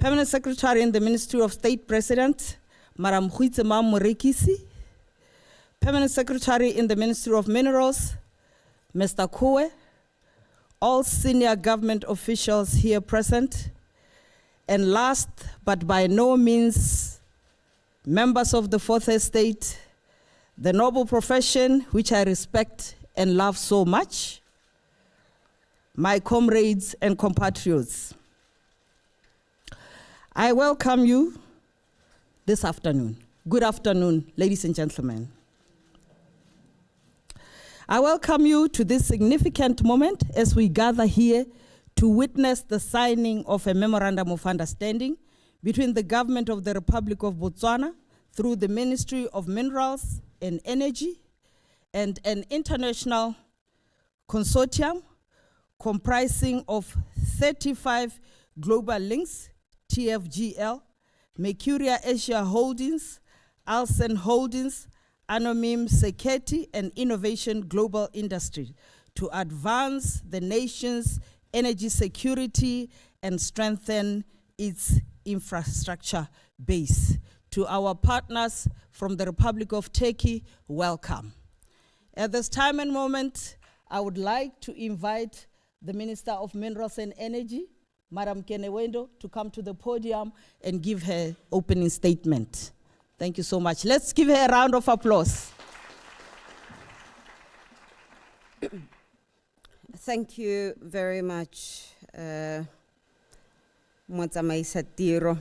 Permanent Secretary in the Ministry of State President, Madam Huitsema Morekisi. Permanent Secretary in the Ministry of Minerals, Mr. Kowe. All senior government officials here present. And last, but by no means, members of the Fourth Estate, the noble profession which I respect and love so much, my comrades and compatriots. I welcome you this afternoon. Good afternoon, ladies and gentlemen. I welcome you to this significant moment as we gather here to witness the signing of a memorandum of understanding between the government of the Republic of Botswana through the Ministry of Minerals and Energy and an international consortium comprising of 35 global links, TFGL, Mercuria Asia Holdings, Ulsan Holdings, Anomim Seketi, and Innovation Global Industry to advance the nation's energy security and strengthen its infrastructure base. To our partners from the Republic of Turkey, welcome. At this time and moment, I would like to invite the Minister of Minerals and Energy, Madam Kenewendo, to come to the podium and give her opening statement. Thank you so much. Let's give her a round of applause. Thank you very much, Motsamai Satiro.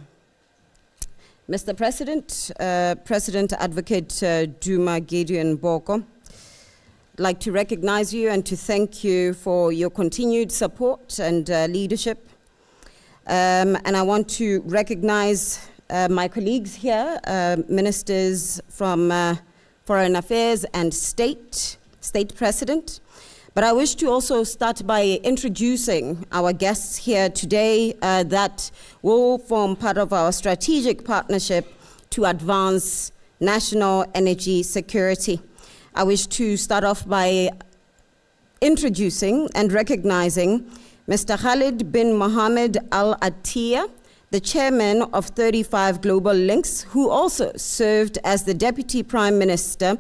Mr. President, President Advocate Duma Gideon Boko, I'd like to recognize you and to thank you for your continued support and leadership. And I want to recognize my colleagues here, ministers from Foreign Affairs and State President. But I wish to also start by introducing our guests here today that will form part of our strategic partnership to advance national energy security. I wish to start off by introducing and recognizing Mr. Khalid bin Mohammed Al Attiyah, the chairman of 35 Global Links, who also served as the Deputy Prime Minister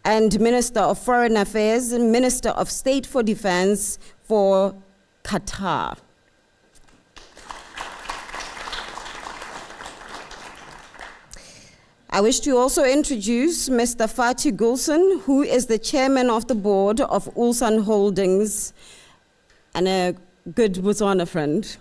and Minister of Foreign Affairs and Minister of State for Defense for Qatar. I wish to also introduce Mr. Fatih Gulson, who is the chairman of the board of Ulsan Holdings and a good Botswana friend.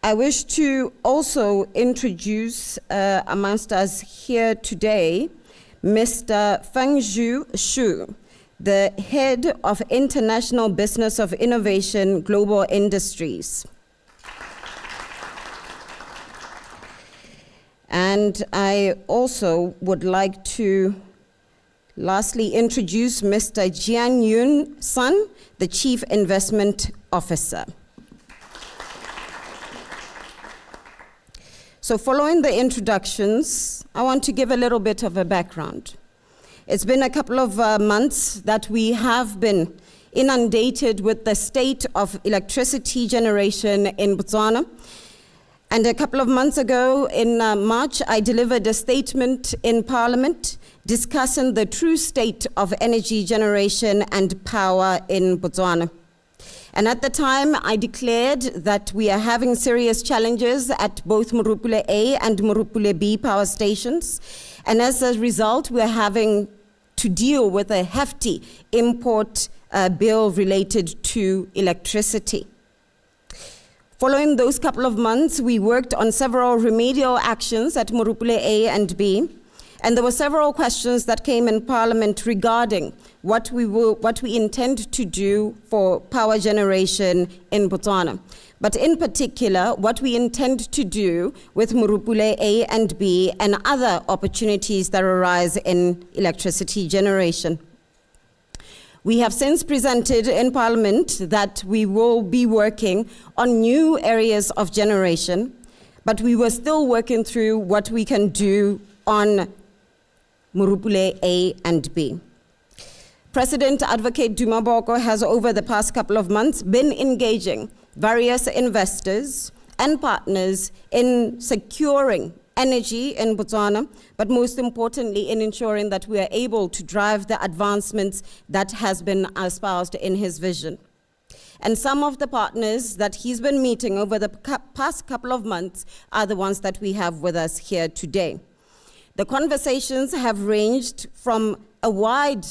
I wish to also introduce amongst us here today, Mr. Fengzhu Xu, the head of International Business of Innovation Global Industries. And I also would like to lastly introduce Mr. Jian Yun Sun, the Chief Investment Officer. So following the introductions, I want to give a little bit of a background. It's been a couple of months that we have been inundated with the state of electricity generation in Botswana. And a couple of months ago in March, I delivered a statement in Parliament discussing the true state of energy generation and power in Botswana. And at the time, I declared that we are having serious challenges at both Morupule A and Morupule B power stations. And as a result, we're having to deal with a hefty import bill related to electricity. Following those couple of months, we worked on several remedial actions at Morupule A and B. And there were several questions that came in Parliament regarding what we intend to do for power generation in Botswana. But in particular, what we intend to do with Morupule A and B and other opportunities that arise in electricity generation. We have since presented in Parliament that we will be working on new areas of generation, but we were still working through what we can do on Morupule A and B. President Advocate Duma Boko has, over the past couple of months, been engaging various investors and partners in securing energy in Botswana, but most importantly in ensuring that we are able to drive the advancements that has been espoused in his vision. And some of the partners that he's been meeting over the past couple of months are the ones that we have with us here today. The conversations have ranged from a wide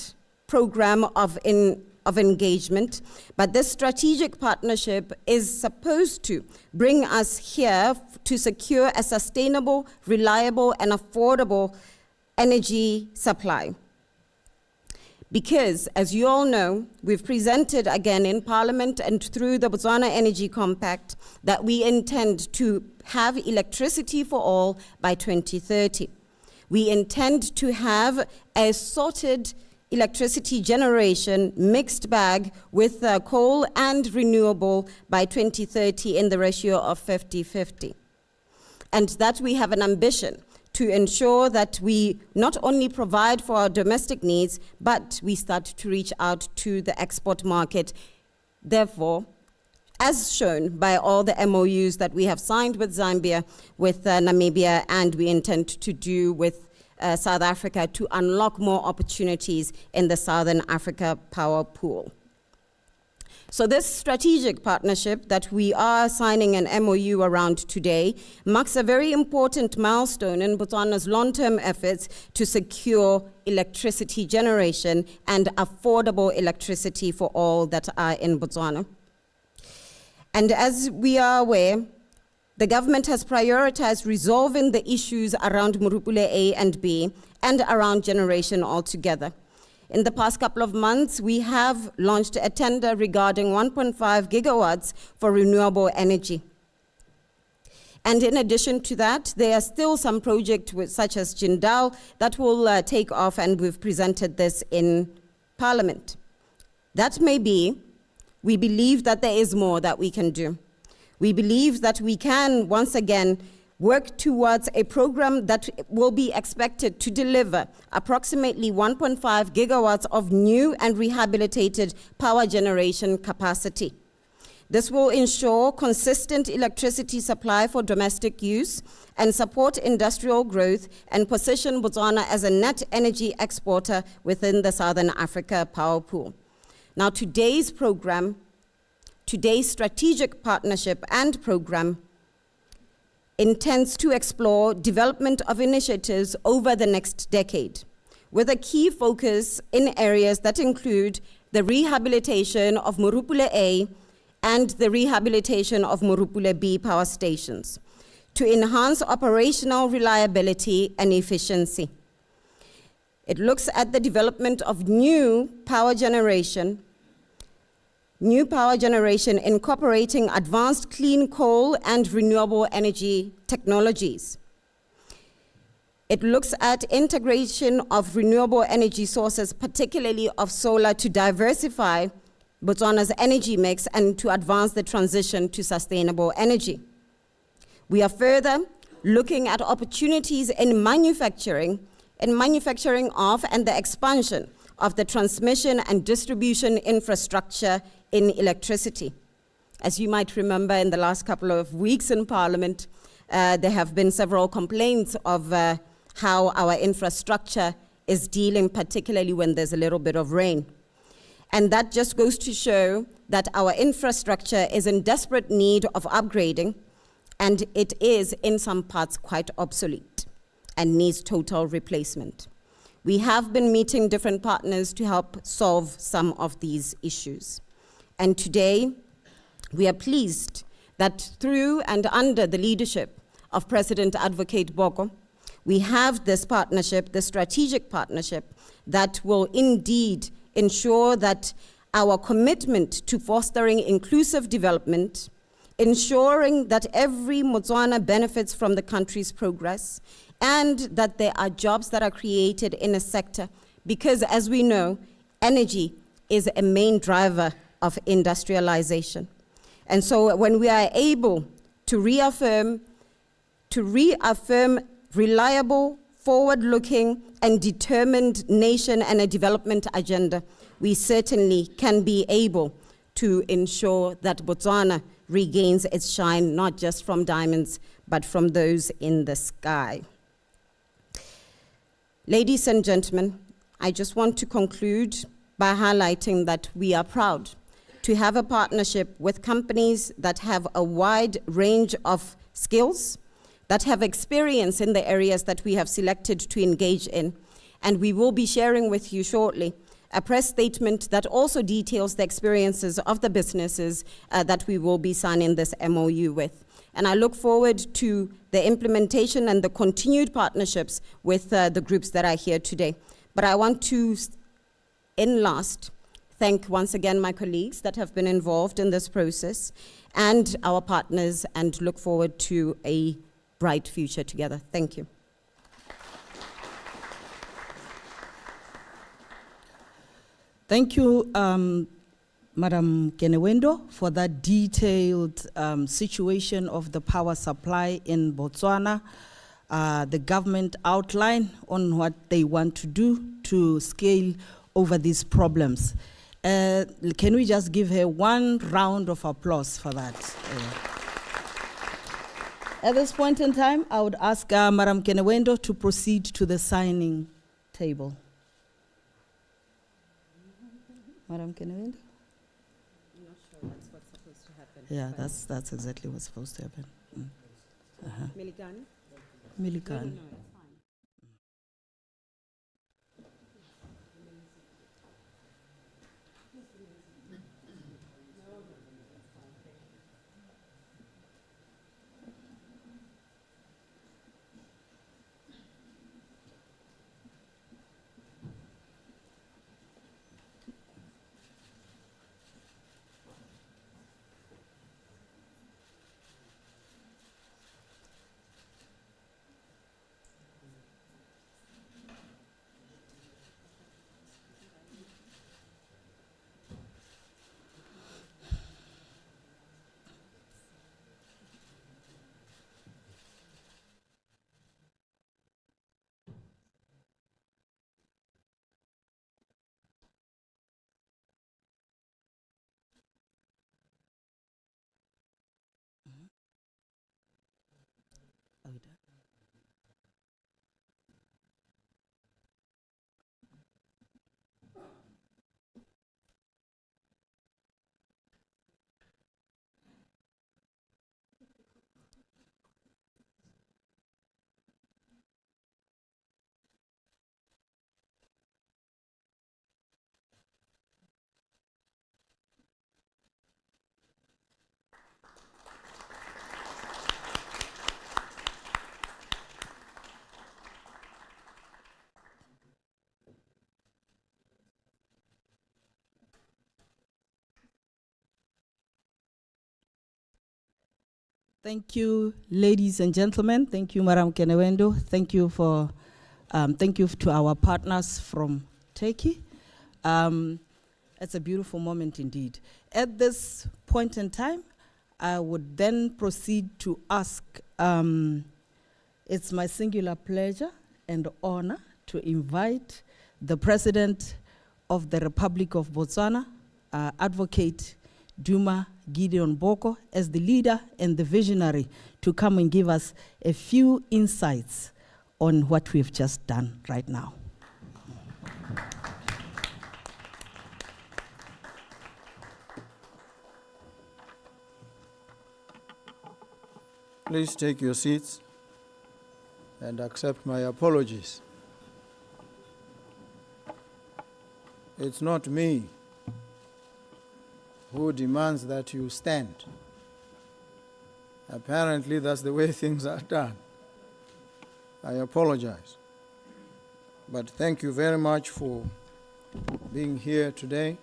program of engagement, but this strategic partnership is supposed to bring us here to secure a sustainable, reliable, and affordable energy supply. Because, as you all know, we've presented again in Parliament and through the Botswana Energy Compact that we intend to have electricity for all by 2030. We intend to have a sorted electricity generation mixed bag with coal and renewable by 2030 in the ratio of 50-50. And that we have an ambition to ensure that we not only provide for our domestic needs, but we start to reach out to the export market. Therefore, as shown by all the MOUs that we have signed with Zambia, with Namibia, and we intend to do with South Africa to unlock more opportunities in the Southern Africa power pool. So this strategic partnership that we are signing an MOU around today marks a very important milestone in Botswana's long-term efforts to secure electricity generation and affordable electricity for all that are in Botswana. And as we are aware, the government has prioritized resolving the issues around Morupule A and B and around generation altogether. In the past couple of months, we have launched a tender regarding 1.5 gigawatts for renewable energy. And in addition to that, there are still some projects such as Jindal that will take off, and we've presented this in Parliament. That may be, we believe that there is more that we can do. We believe that we can, once again, work towards a program that will be expected to deliver approximately 1.5 gigawatts of new and rehabilitated power generation capacity. This will ensure consistent electricity supply for domestic use and support industrial growth and position Botswana as a net energy exporter within the Southern Africa power pool. Now, today's strategic partnership and program intends to explore development of initiatives over the next decade, with a key focus in areas that include the rehabilitation of Morupule A and the rehabilitation of Morupule B power stations to enhance operational reliability and efficiency. It looks at the development of new power generation incorporating advanced clean coal and renewable energy technologies. It looks at integration of renewable energy sources, particularly of solar, to diversify Botswana's energy mix and to advance the transition to sustainable energy. We are further looking at opportunities in manufacturing of and the expansion of the transmission and distribution infrastructure in electricity. As you might remember, in the last couple of weeks in Parliament, there have been several complaints of how our infrastructure is dealing, particularly when there's a little bit of rain. And that just goes to show that our infrastructure is in desperate need of upgrading, and it is, in some parts, quite obsolete and needs total replacement. We have been meeting different partners to help solve some of these issues. And today, we are pleased that through and under the leadership of President Advocate Boko, we have this partnership, this strategic partnership, that will indeed ensure that our commitment to fostering inclusive development, ensuring that every Botswana benefits from the country's progress, and that there are jobs that are created in a sector, because as we know, energy is a main driver of industrialization. And so when we are able to reaffirm reliable, forward-looking, and determined nation and a development agenda, we certainly can be able to ensure that Botswana regains its shine, not just from diamonds, but from those in the sky. Ladies and gentlemen, I just want to conclude by highlighting that we are proud to have a partnership with companies that have a wide range of skills, that have experience in the areas that we have selected to engage in. And we will be sharing with you shortly a press statement that also details the experiences of the businesses that we will be signing this MOU with. And I look forward to the implementation and the continued partnerships with the groups that are here today. But I want to, in last, thank once again my colleagues that have been involved in this process and our partners, and look forward to a bright future together. Thank you. Thank you, Madam Kenewendo, for that detailed situation of the power supply in Botswana, the government outline on what they want to do to scale over these problems. Can we just give her one round of applause for that? At this point in time, I would ask Madam Kenewendo to proceed to the signing table. Madam Kenewendo? I'm not sure that's what's supposed to happen. Yeah, that's exactly what's supposed to happen. Milikani? Milikani. No, it's fine. Are we done? Thank you, ladies and gentlemen. Thank you, Madam Kenewendo. Thank you to our partners from Turkey. It's a beautiful moment indeed. At this point in time, I would then proceed to ask, it's my singular pleasure and honor to invite the President of the Republic of Botswana, Advocate Duma Gideon Boko, as the leader and the visionary, to come and give us a few insights on what we've just done right now. Please take your seats and accept my apologies. It's not me who demands that you stand. Apparently, that's the way things are done. I apologize. But thank you very much for being here today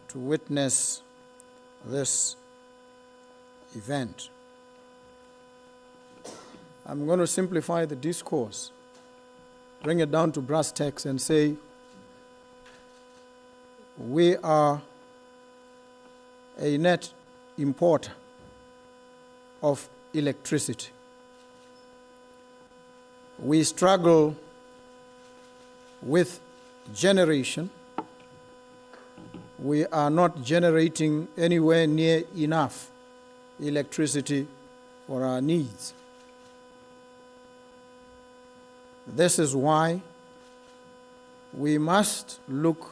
to witness this event. I'm going to simplify the discourse, bring it down to brass tacks and say, we are a net importer of electricity. We struggle with generation we are not generating anywhere near enough electricity for our needs. This is why we must look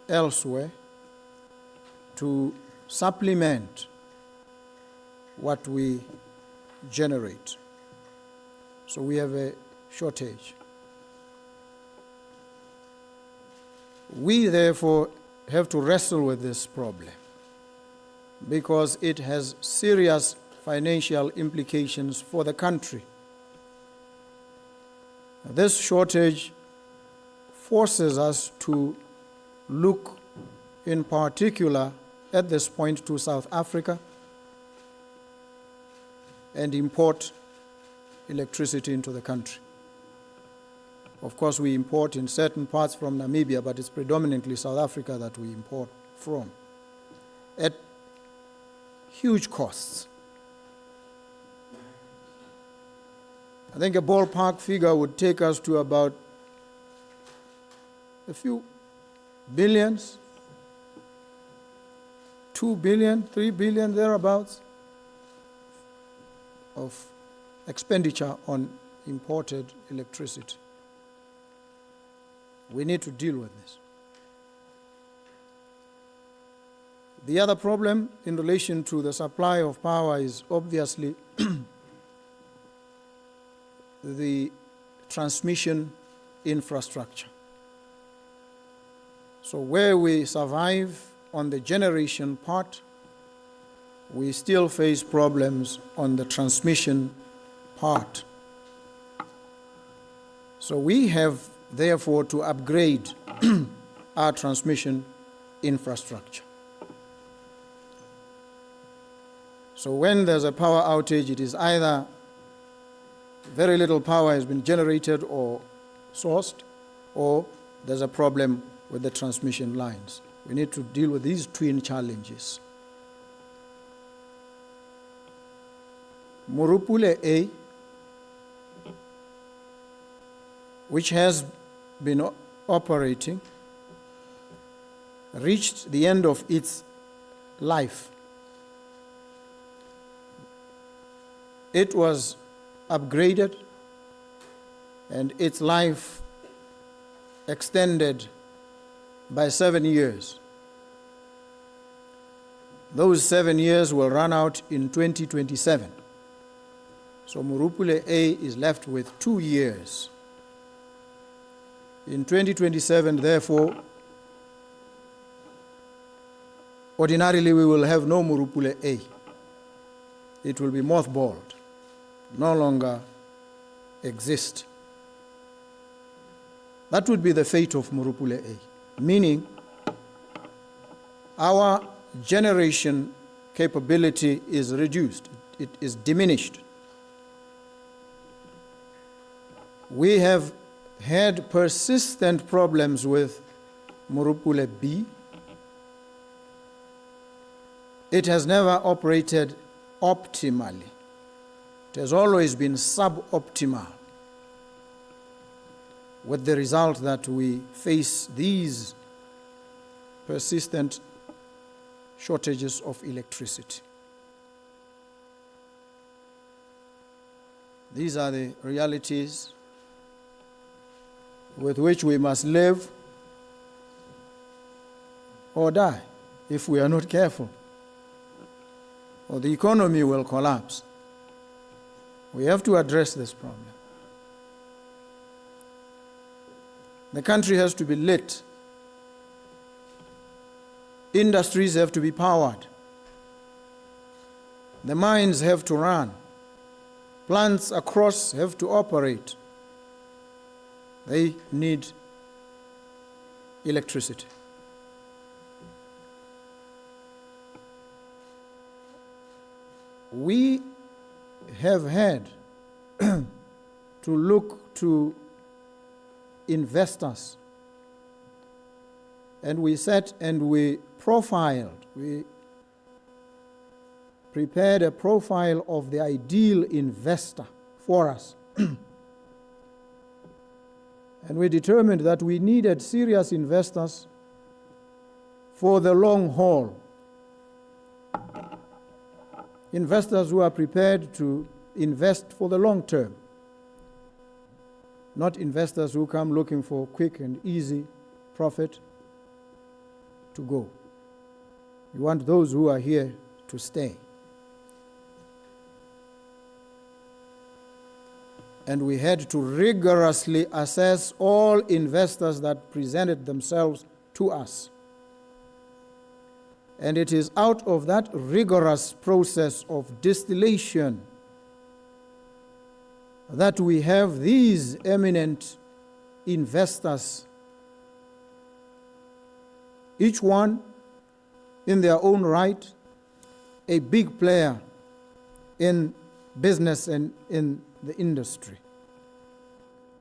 elsewhere to supplement what we generate. So we have a shortage. We therefore have to wrestle with this problem because it has serious financial implications for the country. This shortage forces us to look in particular at this point to South Africa and import electricity into the country. Of course, we import in certain parts from Namibia, but it's predominantly South Africa that we import from at huge costs. I think a ballpark figure would take us to about a few billions, 2 billion, 3 billion, thereabouts, of expenditure on imported electricity. We need to deal with this. The other problem in relation to the supply of power is obviously the transmission infrastructure. So where we survive on the generation part, we still face problems on the transmission part. So we have therefore to upgrade our transmission infrastructure. So when there's a power outage, it is either very little power has been generated or sourced, or there's a problem with the transmission lines. We need to deal with these twin challenges. Morupule A, which has been operating, reached the end of its life. It was upgraded and its life extended by 7 years. Those 7 years will run out in 2027. So Morupule A is left with 2 years. In 2027, therefore, ordinarily we will have no Morupule A. It will be mothballed, no longer exist. That would be the fate of Morupule A, meaning our generation capability is reduced, it is diminished. We have had persistent problems with Morupule B. It has never operated optimally. It has always been suboptimal, with the result that we face these persistent shortages of electricity. These are the realities with which we must live or die if we are not careful, or the economy will collapse. We have to address this problem. The country has to be lit. Industries have to be powered. The mines have to run. Plants across have to operate. They need electricity. We have had to look to investors, and we sat and we profiled, we prepared a profile of the ideal investor for us. And we determined that we needed serious investors for the long haul. Investors who are prepared to invest for the long term, not investors who come looking for quick and easy profit to go. We want those who are here to stay. And we had to rigorously assess all investors that presented themselves to us. And it is out of that rigorous process of distillation that we have these eminent investors, each one in their own right, a big player in business and in the industry.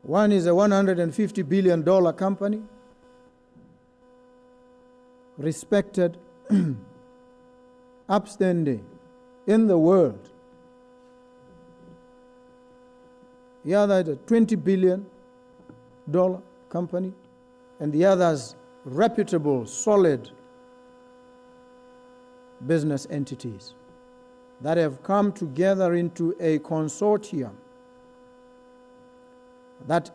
One is a $150 billion company, respected, upstanding in the world. The other is a $20 billion company, and the others reputable, solid business entities that have come together into a consortium that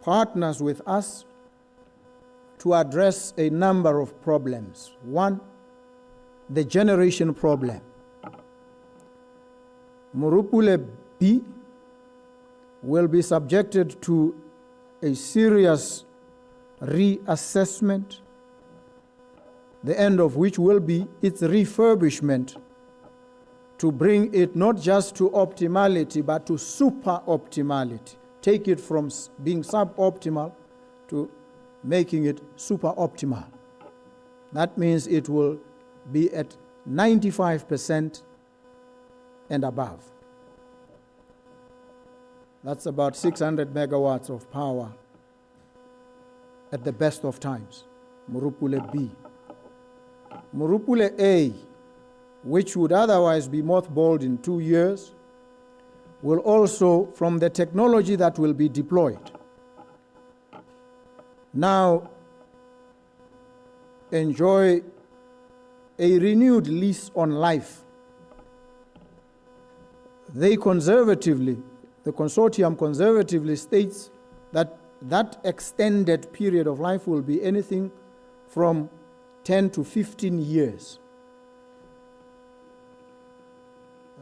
partners with us to address a number of problems. One, the generation problem. Morupule B will be subjected to a serious reassessment, the end of which will be its refurbishment to bring it not just to optimality but to super optimality. Take it from being suboptimal to making it super optimal. That means it will be at 95% and above. That's about 600 megawatts of power at the best of times. Morupule B. Morupule A, which would otherwise be mothballed in 2 years, will also, from the technology that will be deployed, now enjoy a renewed lease on life. The consortium conservatively states that that extended period of life will be anything from 10 to 15 years.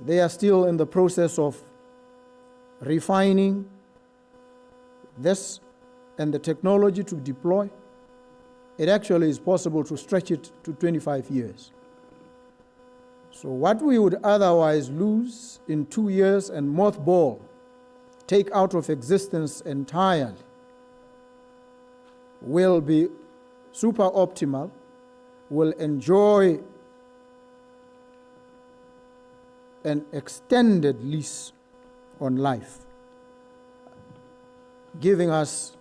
They are still in the process of refining this and the technology to deploy. It actually is possible to stretch it to 25 years. So what we would otherwise lose in 2 years and mothball, take out of existence entirely, will be super optimal, will enjoy an extended lease on life, giving us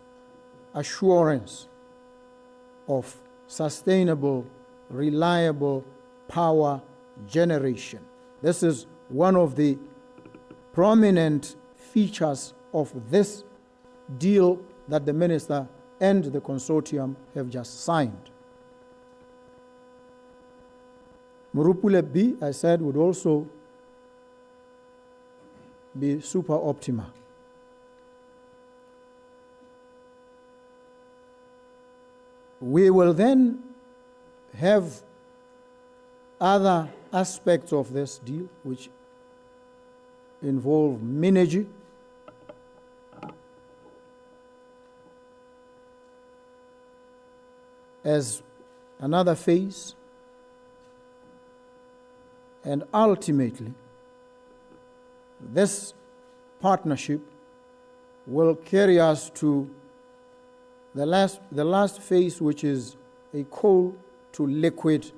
assurance of sustainable, reliable power generation. This is one of the prominent features of this deal that the minister and the consortium have just signed. Morupule B, I said, would also be super optimal. We will then have other aspects of this deal which involve Minergy, as another phase, and ultimately this partnership will carry us to the last phase, which is a coal to liquid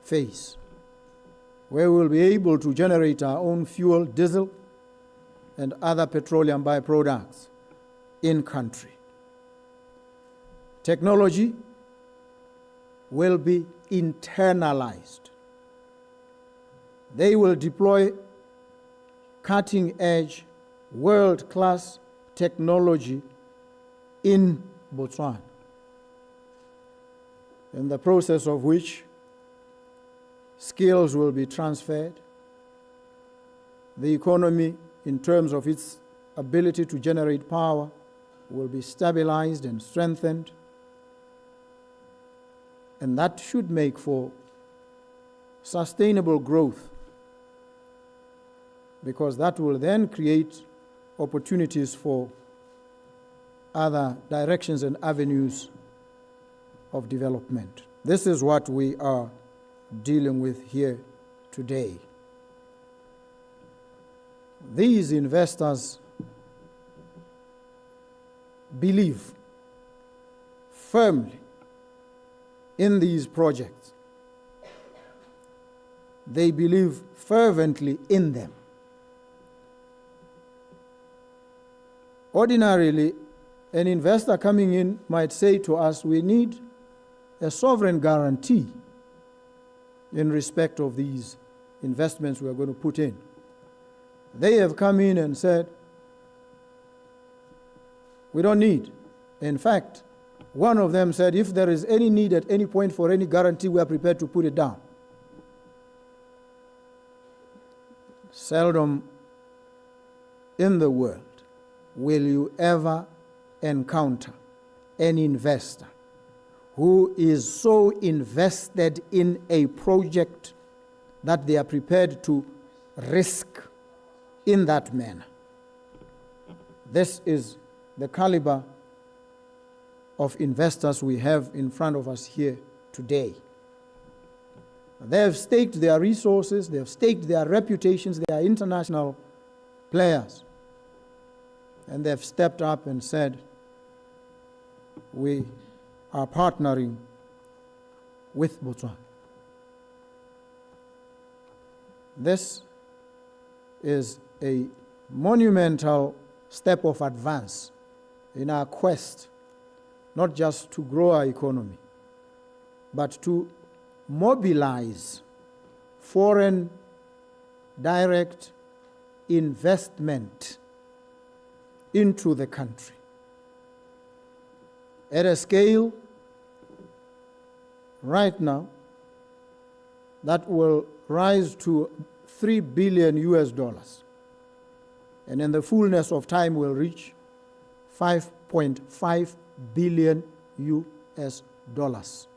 phase, where we'll be able to generate our own fuel, diesel, and other petroleum byproducts in country. Technology will be internalized. They will deploy cutting-edge, world-class technology in Botswana. in the process of which skills will be transferred, the economy, in terms of its ability to generate power, will be stabilized and strengthened, and that should make for sustainable growth, because that will then create opportunities for other directions and avenues of development. This is what we are dealing with here today. These investors believe firmly in these projects. They believe fervently in them. Ordinarily, an investor coming in might say to us, we need a sovereign guarantee in respect of these investments we are going to put in. They have come in and said, we don't need. In fact, one of them said, if there is any need at any point for any guarantee, we are prepared to put it down. Seldom in the world will you ever encounter an investor who is so invested in a project that they are prepared to risk in that manner. This is the caliber of investors we have in front of us here today. They have staked their resources, they have staked their reputations, they are international players. And they have stepped up and said, we are partnering with Botswana. This is a monumental step of advance in our quest, not just to grow our economy, but to mobilize foreign direct investment into the country at a scale right now that will rise to $3 billion US, and in the fullness of time will reach 5.5 billion US dollars.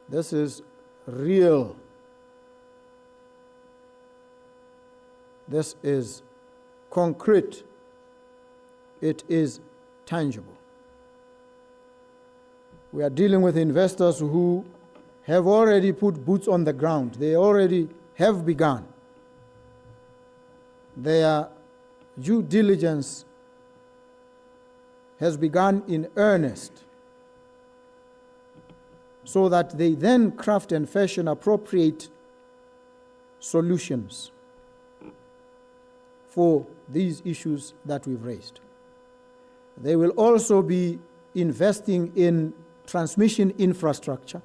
This is real. This is concrete. It is tangible. We are dealing with investors who have already put boots on the ground. They already have begun. Their due diligence has begun in earnest, so that they then craft and fashion appropriate solutions for these issues that we've raised. They will also be investing in transmission infrastructure,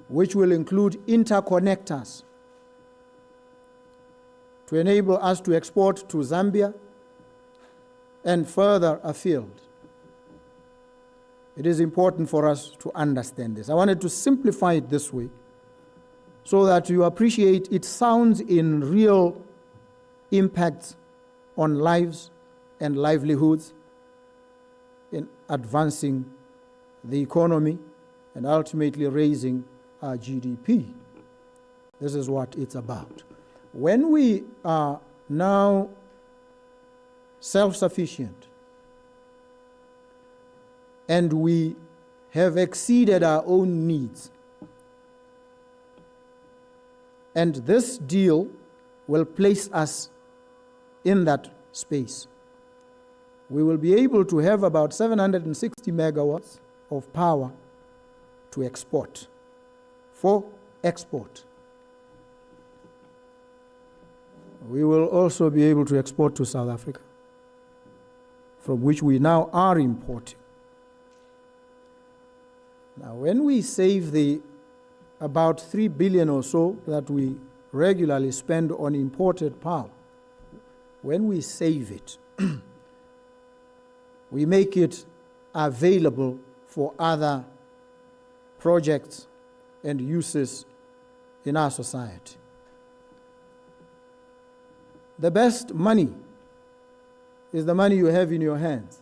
which will include interconnectors to enable us to export to Zambia and further afield. It is important for us to understand this. I wanted to simplify it this way so that you appreciate it sounds in real impacts on lives and livelihoods, in advancing the economy and ultimately raising our GDP. This is what it's about. When we are now self-sufficient and we have exceeded our own needs, and this deal will place us in that space, we will be able to have about 760 megawatts of power to export, for export. We will also be able to export to South Africa, from which we now are importing. Now, when we save the about 3 billion or so that we regularly spend on imported power, when we save it, we make it available for other projects and uses in our society. The best money is the money you have in your hands,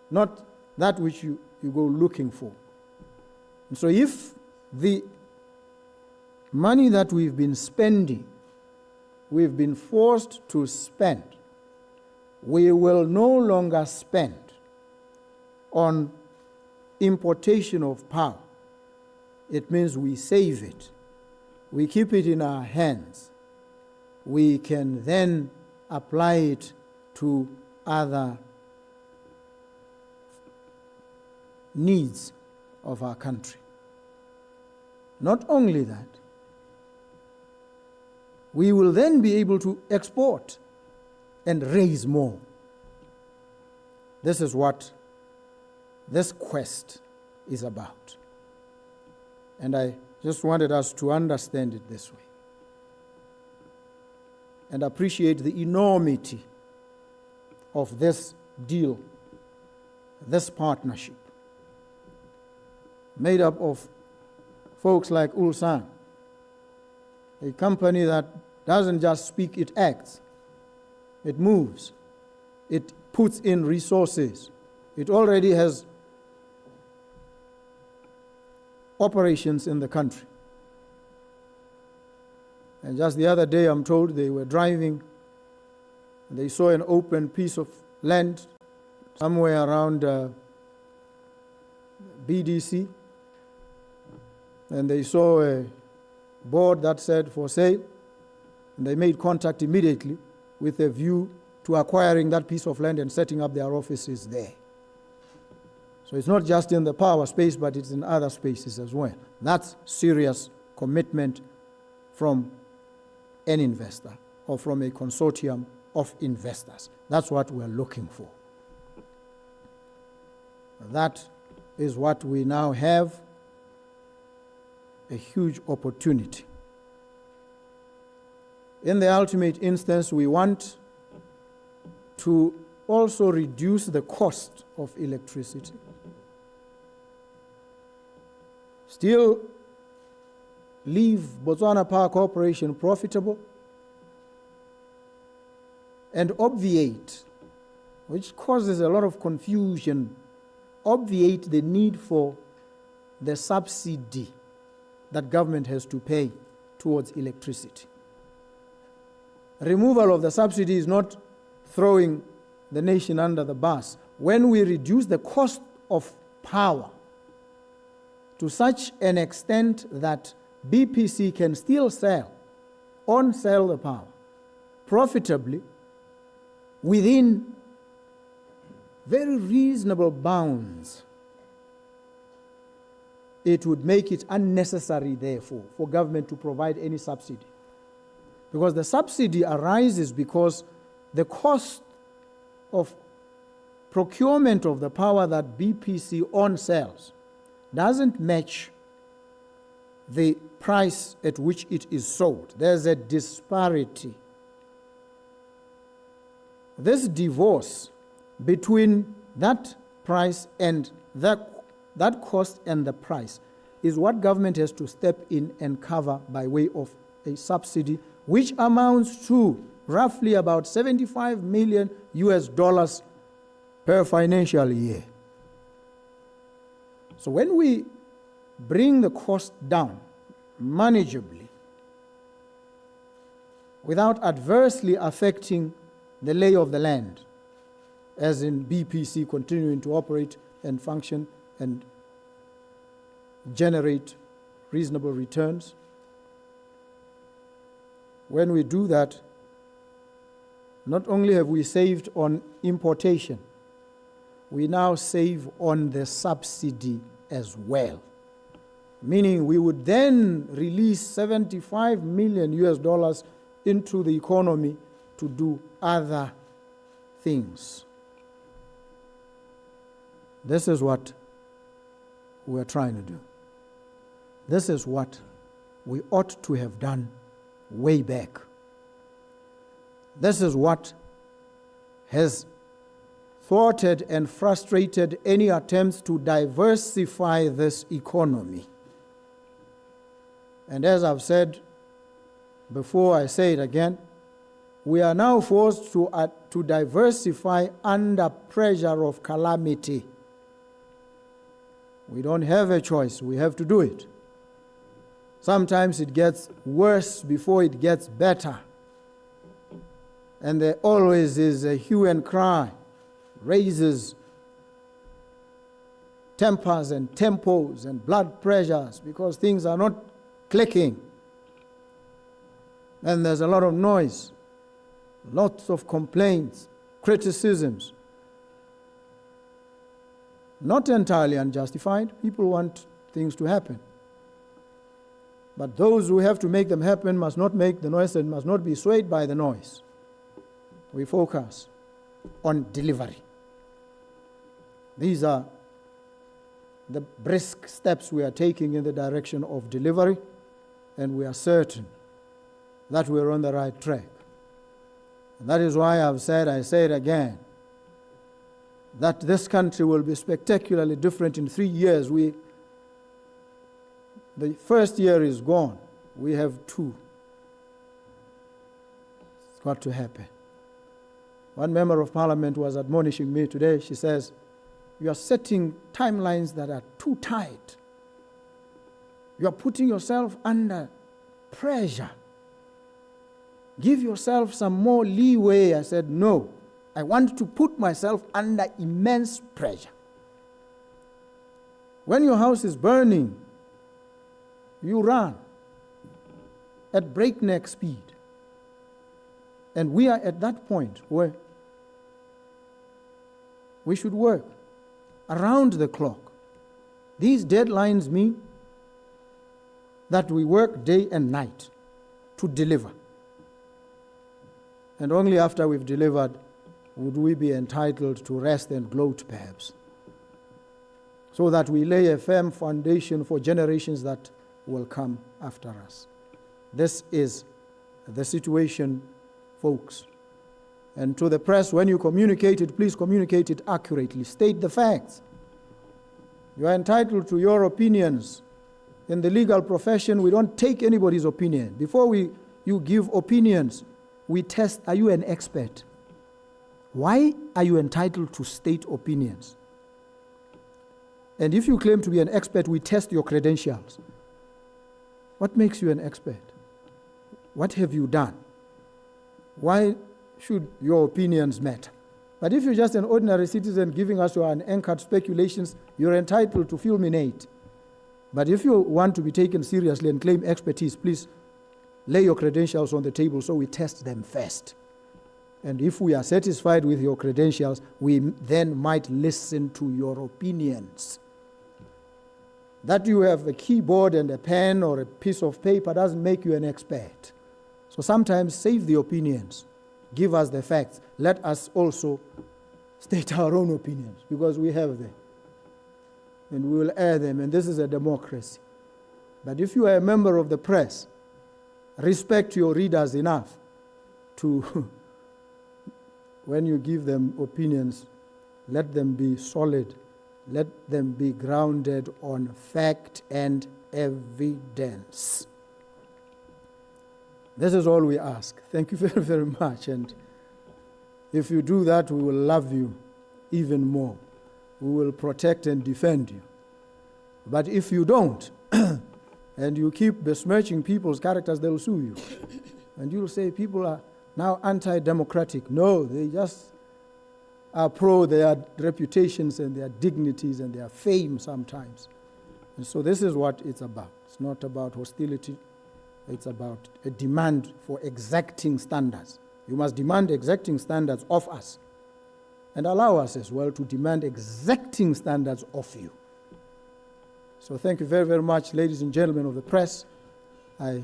not that which you go looking for. And so if the money that we've been spending, we've been forced to spend, we will no longer spend on importation of power. It means we save it. We keep it in our hands. We can then apply it to other needs of our country. Not only that, we will then be able to export and raise more. This is what this quest is about. And I just wanted us to understand it this way and appreciate the enormity of this deal, this partnership, made up of folks like Ulsan, a company that doesn't just speak, it acts, it moves, it puts in resources. It already has operations in the country. And just the other day, I'm told they were driving, and they saw an open piece of land somewhere around BDC, and they saw a board that said for sale, and they made contact immediately with a view to acquiring that piece of land and setting up their offices there. So it's not just in the power space, but it's in other spaces as well. That's serious commitment from an investor or from a consortium of investors. That's what we're looking for. That is what we now have, a huge opportunity. In the ultimate instance, we want to also reduce the cost of electricity, still leave Botswana Power Corporation profitable, and obviate, which causes a lot of confusion, obviate the need for the subsidy that government has to pay towards electricity. Removal of the subsidy is not throwing the nation under the bus. When we reduce the cost of power to such an extent that BPC can still on-sell the power profitably within very reasonable bounds, it would make it unnecessary, therefore, for government to provide any subsidy. Because the subsidy arises because the cost of procurement of the power that BPC on-sells doesn't match the price at which it is sold. There's a disparity. This divorce between that price and that cost and the price is what government has to step in and cover by way of a subsidy, which amounts to roughly about $75 million per financial year. So when we bring the cost down manageably without adversely affecting the lay of the land, as in BPC continuing to operate and function and generate reasonable returns, when we do that, not only have we saved on importation, we now save on the subsidy as well. Meaning we would then release $75 million into the economy to do other things. This is what we're trying to do. This is what we ought to have done way back. This is what has thwarted and frustrated any attempts to diversify this economy. And as I've said before, I say it again, we are now forced to diversify under pressure of calamity. We don't have a choice, we have to do it. Sometimes it gets worse before it gets better. And there always is a hue and cry, raises tempers and tempos and blood pressures because things are not clicking. And there's a lot of noise, lots of complaints, criticisms. Not entirely unjustified. People want things to happen. But those who have to make them happen must not make the noise and must not be swayed by the noise. We focus on delivery. These are the brisk steps we are taking in the direction of delivery, and we are certain that we're on the right track. And that is why I've said, I say it again, that this country will be spectacularly different in 3 years. The first year is gone. We have 2. It's got to happen. One member of parliament was admonishing me today. She says, you are setting timelines that are too tight. You are putting yourself under pressure. Give yourself some more leeway. I said, no. I want to put myself under immense pressure. When your house is burning, you run at breakneck speed. And we are at that point where we should work around the clock. These deadlines mean that we work day and night to deliver. And only after we've delivered would we be entitled to rest and gloat, perhaps, so that we lay a firm foundation for generations that will come after us. This is the situation, folks. And to the press, when you communicate it, please communicate it accurately. State the facts. You are entitled to your opinions. In the legal profession, we don't take anybody's opinion. Before you give opinions, we test, are you an expert? Why are you entitled to state opinions? And if you claim to be an expert, we test your credentials. What makes you an expert? What have you done? Why should your opinions matter? But if you're just an ordinary citizen giving us your unanchored speculations, you're entitled to fulminate. But if you want to be taken seriously and claim expertise, please lay your credentials on the table so we test them first. And if we are satisfied with your credentials, we then might listen to your opinions. That you have a keyboard and a pen or a piece of paper doesn't make you an expert. So sometimes save the opinions. Give us the facts. Let us also state our own opinions, because we have them. And we will air them, and this is a democracy. But if you are a member of the press, respect your readers enough to, when you give them opinions, let them be solid. Let them be grounded on fact and evidence. This is all we ask. Thank you very, very much. And if you do that, we will love you even more. We will protect and defend you. But if you don't, and you keep besmirching people's characters, they'll sue you. And you'll say people are now anti-democratic. No, they just are pro their reputations and their dignities and their fame sometimes. And so this is what it's about. It's not about hostility. It's about a demand for exacting standards. You must demand exacting standards of us, and allow us as well to demand exacting standards of you. So thank you very, very much, ladies and gentlemen of the press. I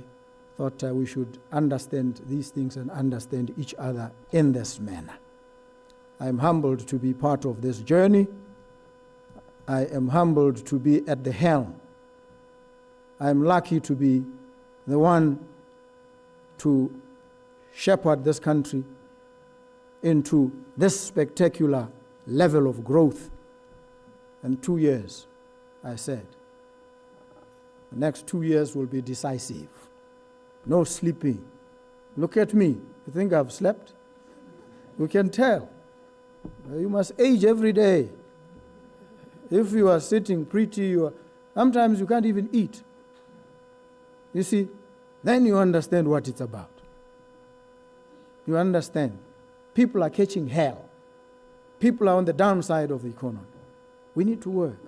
thought we should understand these things and understand each other in this manner. I am humbled to be part of this journey. I am humbled to be at the helm. I am lucky to be the one to shepherd this country into this spectacular level of growth. And 2 years, I said, the next 2 years will be decisive. No sleeping. Look at me. You think I've slept? You can tell. You must age every day. If you are sitting pretty, sometimes you can't even eat. You see, then you understand what it's about. You understand. People are catching hell. People are on the downside of the economy. We need to work.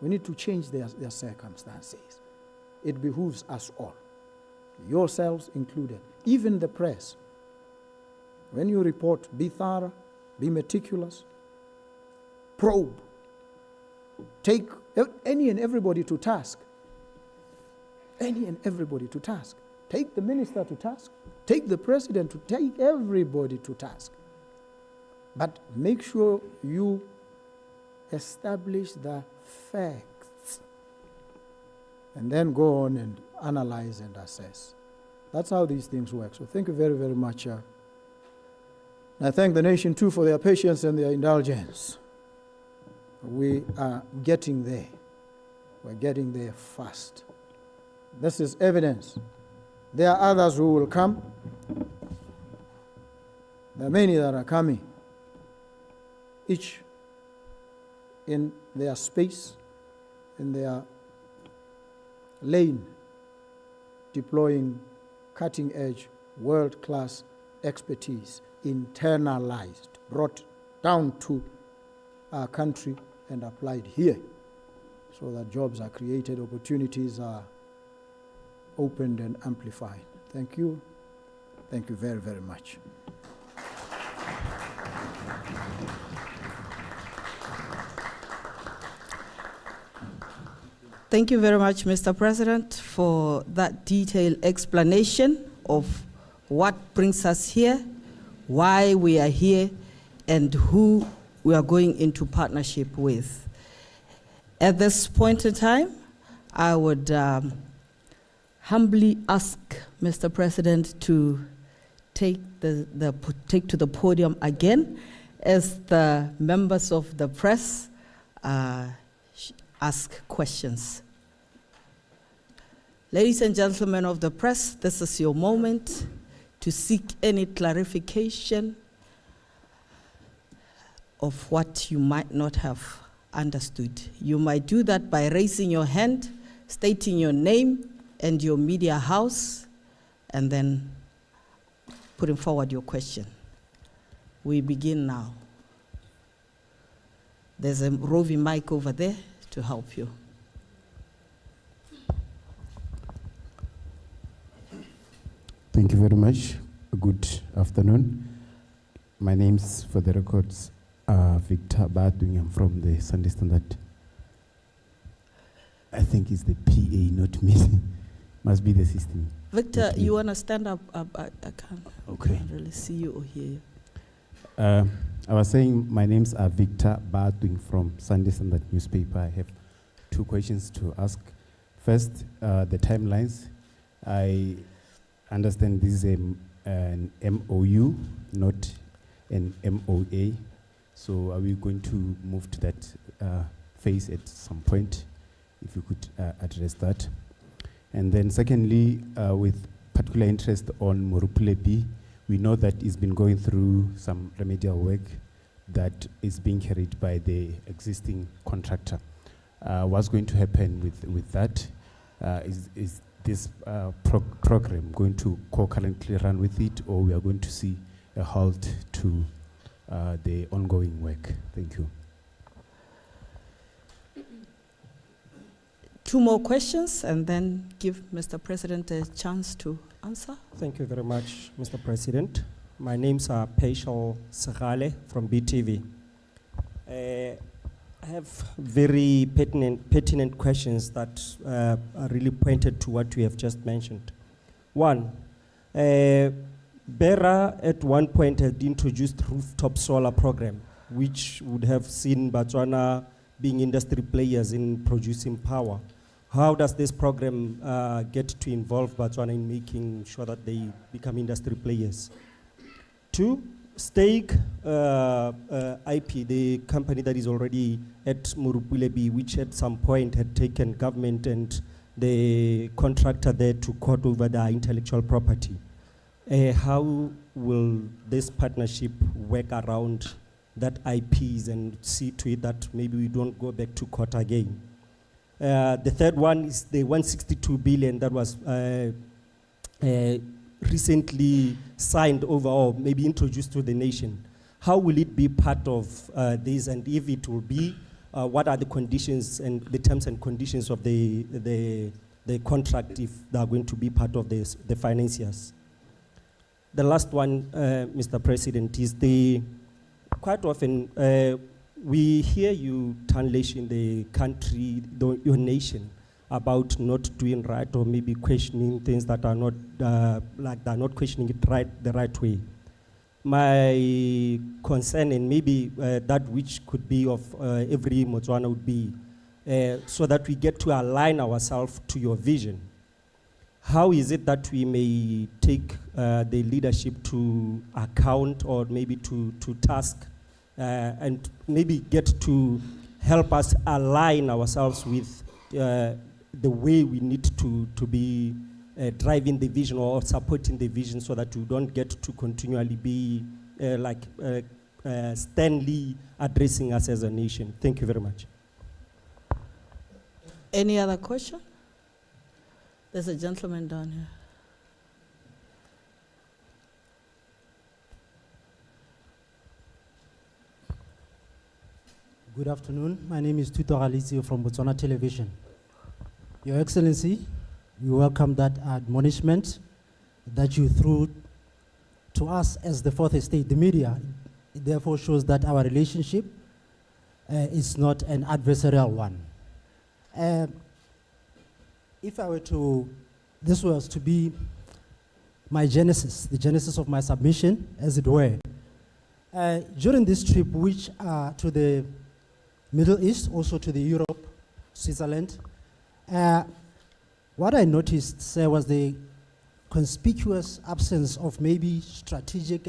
We need to change their circumstances. It behooves us all, yourselves included, even the press. When you report, be thorough, be meticulous, probe, take any and everybody to task. Any and everybody to task. Take the minister to task. Take the president to take everybody to task. But make sure you establish the facts and then go on and analyze and assess. That's how these things work. So thank you very, very much. I thank the nation too for their patience and their indulgence. We are getting there. We're getting there fast. This is evidence. There are others who will come. There are many that are coming, each in their space, in their lane, deploying cutting-edge, world-class expertise, internalized, brought down to our country and applied here, so that jobs are created, opportunities are opened and amplified. Thank you. Thank you very, very much. Thank you very much, Mr. President, for that detailed explanation of what brings us here, why we are here, and who we are going into partnership with. At this point in time, I would humbly ask Mr. President to take to the podium again as the members of the press ask questions. Ladies and gentlemen of the press, this is your moment to seek any clarification of what you might not have understood. You might do that by raising your hand, stating your name and your media house, and then putting forward your question. We begin now. There's a roving mic over there to help you. Thank you very much. Good afternoon. My name's, for the records, Victor Badwing. I'm from the Sunday Standard. I think it's the PA, not me. Must be the system. Victor, you want to stand up? I can't, Okay. I can't really see you or hear you. I was saying my name's Victor Badwing from Sunday Standard newspaper. I have 2 questions to ask. First, the timelines. I understand this is an MOU, not an MOA. So are we going to move to that phase at some point? If you could address that. And then secondly, with particular interest on Morupule B, we know that it's been going through some remedial work that is being carried by the existing contractor. What's going to happen with that? Is this program going to concurrently run with it, or we are going to see a halt to the ongoing work? Thank you. 2 more questions, and then give Mr. President a chance to answer. Thank you very much, Mr. President. My name's Paishal Sagale from BTV. I have very pertinent questions that are really pointed to what you have just mentioned. One, Bera at one point had introduced rooftop solar program, which would have seen Botswana being industry players in producing power. How does this program get to involve Botswana in making sure that they become industry players? 2, Stake IP, the company that is already at Murupulebi, which at some point had taken government and the contractor there to court over their intellectual property. How will this partnership work around that IPs and see to it that maybe we don't go back to court again? The third one is the 162 billion that was recently signed over or maybe introduced to the nation. How will it be part of this, and if it will be, what are the conditions and the terms and conditions of the contract if they are going to be part of this, the financiers? The last one, Mr. President, is quite often we hear you tunlish in the country, your nation, about not doing right or maybe questioning things that are not, like they're not questioning it the right way. My concern, and maybe that which could be of every Botswana, would be so that we get to align ourselves to your vision. How is it that we may take the leadership to account or maybe to task and maybe get to help us align ourselves with the way we need to be driving the vision or supporting the vision, so that we don't get to continually be like Stanley addressing us as a nation. Thank you very much. Any other question? There's a gentleman down here. Good afternoon. My name is Tuto Alizio from Botswana Television. Your Excellency, we welcome that admonishment that you threw to us as the fourth estate, the media. It therefore shows that our relationship is not an adversarial one. If I were to, this was to be my genesis, the genesis of my submission, as it were. During this trip, which to the Middle East, also to the Europe, Switzerland, what I noticed, sir, was the conspicuous absence of maybe strategic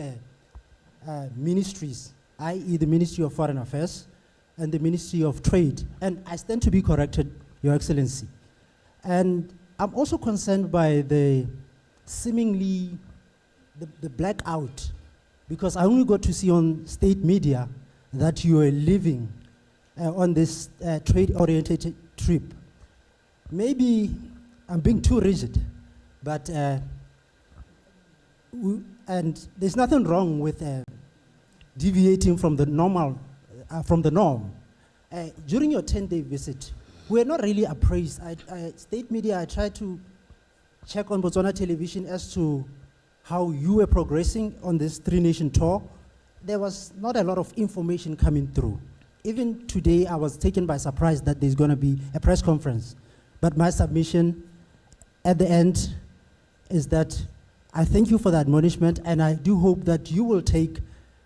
ministries, i.e. the Ministry of Foreign Affairs and the Ministry of Trade. And I stand to be corrected, Your Excellency. And I'm also concerned by the seemingly the blackout, because I only got to see on state media that you are living on this trade-oriented trip. Maybe I'm being too rigid, but and there's nothing wrong with deviating from the normal, from the norm. During your 10-day visit, we're not really appraised. State media, I tried to check on Botswana Television as to how you were progressing on this three-nation tour. There was not a lot of information coming through. Even today, I was taken by surprise that there's going to be a press conference. But my submission at the end is that I thank you for the admonishment, and I do hope that you will take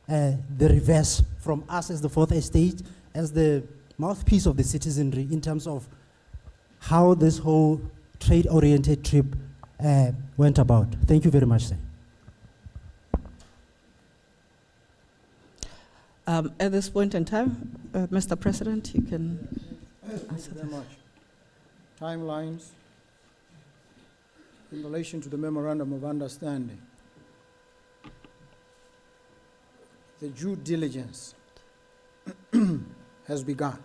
the reverse from us as the fourth estate, as the mouthpiece of the citizenry in terms of how this whole trade-oriented trip went about. Thank you very much, sir. At this point in time, Mr. President, you can answer Thank you very much. Timelines in relation to the Memorandum of Understanding. The due diligence has begun.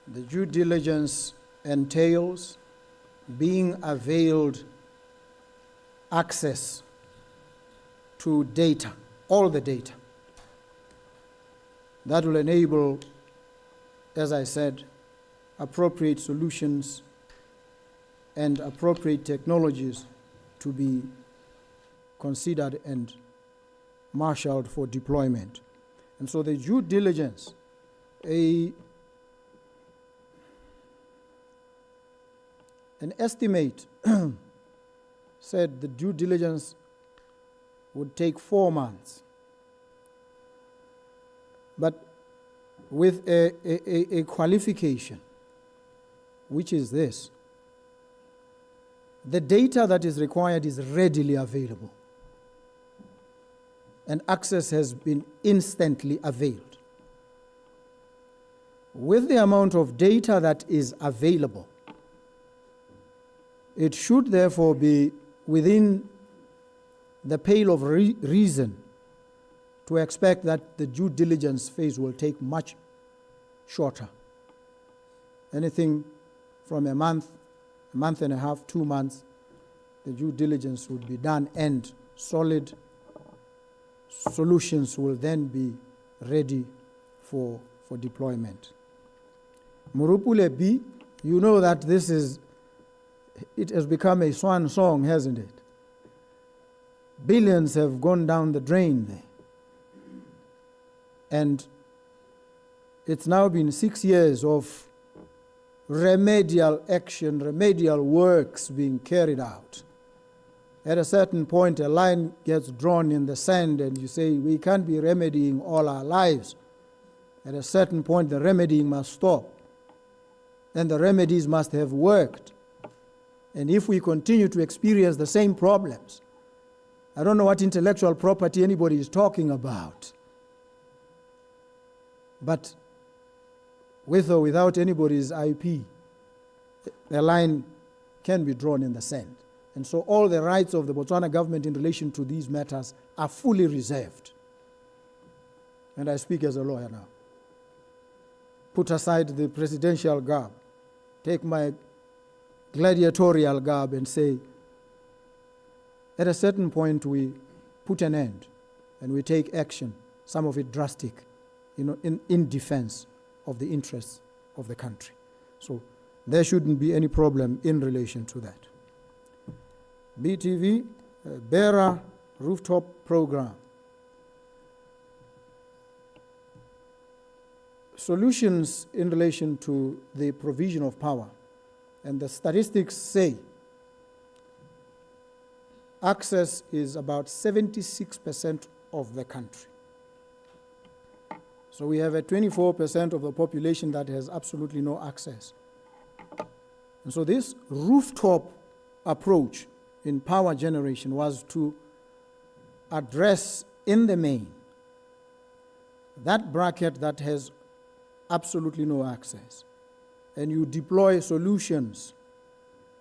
The due diligence entails being availed access to data, all the data. That will enable, as I said, appropriate solutions and appropriate technologies to be considered and marshaled for deployment. And so the due diligence, an estimate said the due diligence would take 4 months. But with a qualification, which is this: the data that is required is readily available. and access has been instantly availed. With the amount of data that is available, it should therefore be within the pale of reason to expect that the due diligence phase will take much shorter. Anything from a month and a half, 2 months, the due diligence would be done and solid solutions will then be ready for deployment. Murupule B, you know that it has become a swan song, hasn't it? Billions have gone down the drain there. And it's now been 6 years of remedial action, remedial works being carried out. At a certain point, a line gets drawn in the sand and you say, we can't be remedying all our lives. At a certain point, the remedying must stop. And the remedies must have worked. And if we continue to experience the same problems, I don't know what intellectual property anybody is talking about. But with or without anybody's IP, a line can be drawn in the sand. And so all the rights of the Botswana government in relation to these matters are fully reserved. And I speak as a lawyer now. Put aside the presidential garb, take my gladiatorial garb and say, at a certain point we put an end and we take action, some of it drastic, in defense of the interests of the country. So there shouldn't be any problem in relation to that. BTV, Bearer Rooftop Program. Solutions in relation to the provision of power. And the statistics say access is about 76% of the country. So we have a 24% of the population that has absolutely no access. And so this rooftop approach in power generation was to address in the main that bracket that has absolutely no access. And you deploy solutions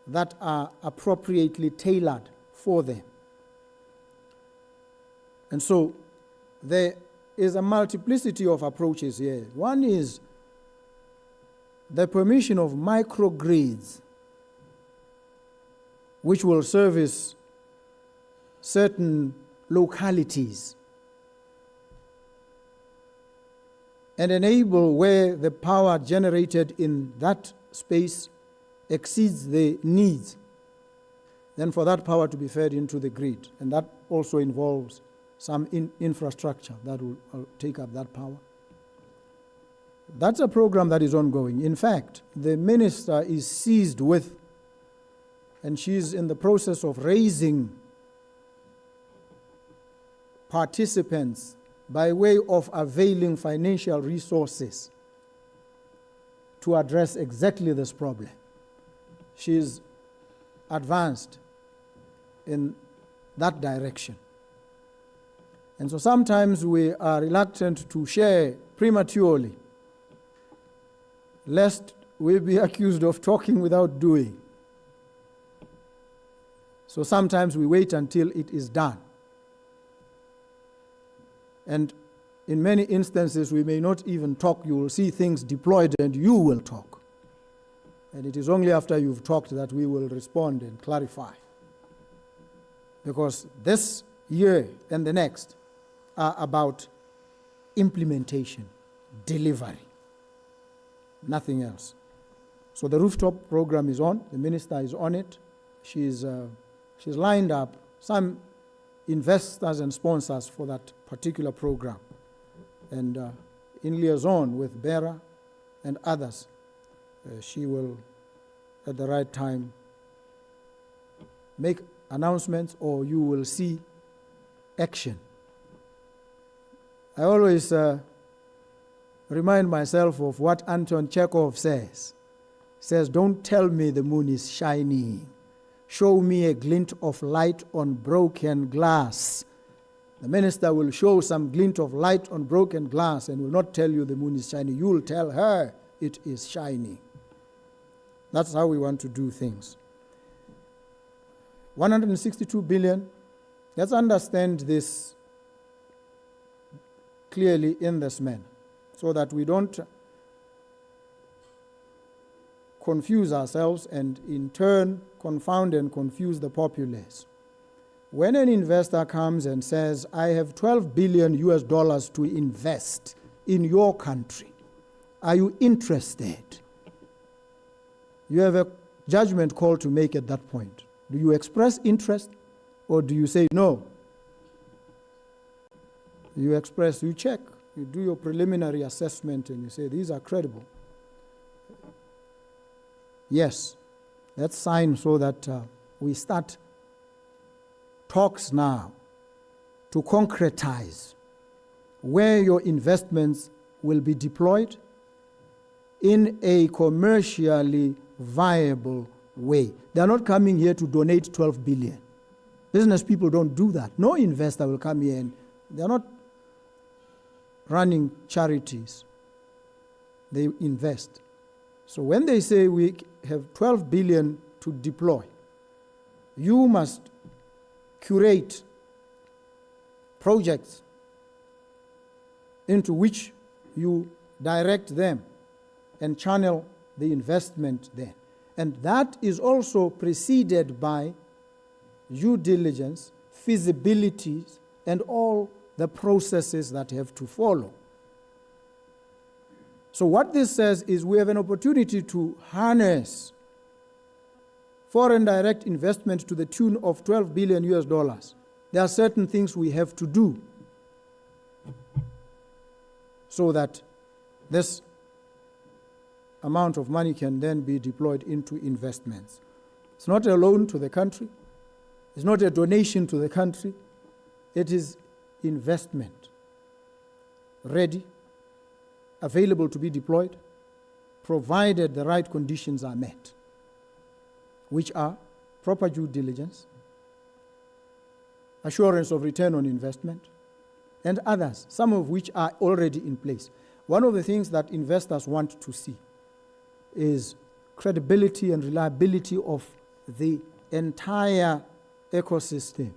that are appropriately tailored for them. And so there is a multiplicity of approaches here. One is the permission of microgrids, which will service certain localities and enable where the power generated in that space exceeds the needs, then for that power to be fed into the grid. And that also involves some infrastructure that will take up that power. That's a program that is ongoing. In fact, the minister is seized with, and she's in the process of raising participants by way of availing financial resources to address exactly this problem. She's advanced in that direction. And so sometimes we are reluctant to share prematurely, lest we be accused of talking without doing. So sometimes we wait until it is done. And in many instances, we may not even talk. You will see things deployed and you will talk. And it is only after you've talked that we will respond and clarify. Because this year and the next are about implementation, delivery, nothing else. So the rooftop program is on. The minister is on it. She's lined up some investors and sponsors for that particular program. And in liaison with Bearer and others, she will, at the right time, make announcements, or you will see action. I always remind myself of what Anton Chekhov says. He says, don't tell me the moon is shining. Show me a glint of light on broken glass. The minister will show some glint of light on broken glass and will not tell you the moon is shining. You will tell her it is shining. That's how we want to do things. 162 billion. Let's understand this clearly in this manner so that we don't confuse ourselves and in turn confound and confuse the populace. When an investor comes and says, I have 12 billion US dollars to invest in your country, are you interested? You have a judgment call to make at that point. Do you express interest or do you say no? You express, you check, you do your preliminary assessment and you say, these are credible. Yes, let's sign so that we start talks now to concretize where your investments will be deployed in a commercially viable way. They are not coming here to donate 12 billion. Business people don't do that. No investor will come here and they are not running charities. They invest. So when they say we have 12 billion to deploy, you must curate projects into which you direct them and channel the investment there. And that is also preceded by due diligence, feasibilities, and all the processes that have to follow. So what this says is we have an opportunity to harness foreign direct investment to the tune of 12 billion US dollars. There are certain things we have to do so that this amount of money can then be deployed into investments. It's not a loan to the country. It's not a donation to the country. It is investment, ready, available to be deployed, provided the right conditions are met, which are proper due diligence, assurance of return on investment, and others, some of which are already in place. One of the things that investors want to see is credibility and reliability of the entire ecosystem.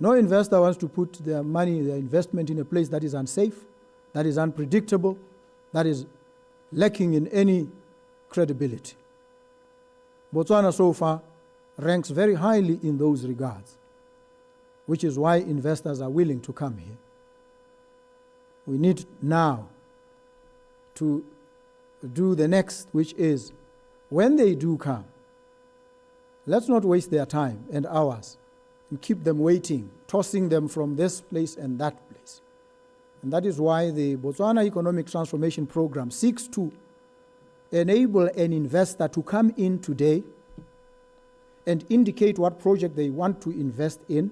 No investor wants to put their money, their investment in a place that is unsafe, that is unpredictable, that is lacking in any credibility. Botswana so far ranks very highly in those regards, which is why investors are willing to come here. We need now to do the next, which is when they do come, let's not waste their time and hours and keep them waiting, tossing them from this place and that place. And that is why the Botswana Economic Transformation Program seeks to enable an investor to come in today and indicate what project they want to invest in.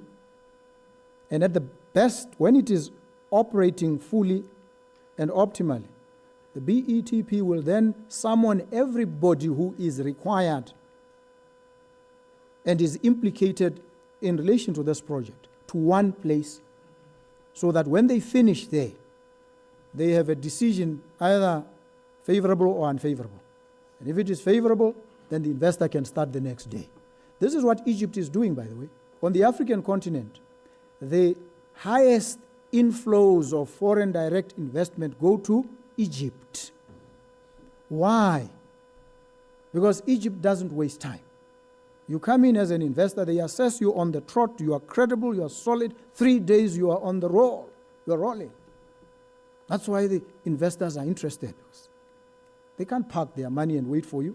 And at the best, when it is operating fully and optimally, the BETP will then summon everybody who is required and is implicated in relation to this project to one place, so that when they finish there, they have a decision either favorable or unfavorable. And if it is favorable, then the investor can start the next day. This is what Egypt is doing, by the way. On the African continent, the highest inflows of foreign direct investment go to Egypt. Why? Because Egypt doesn't waste time. You come in as an investor, they assess you on the trot, you are credible, you are solid. 3 days you are on the roll, you are rolling. That's why the investors are interested. They can't park their money and wait for you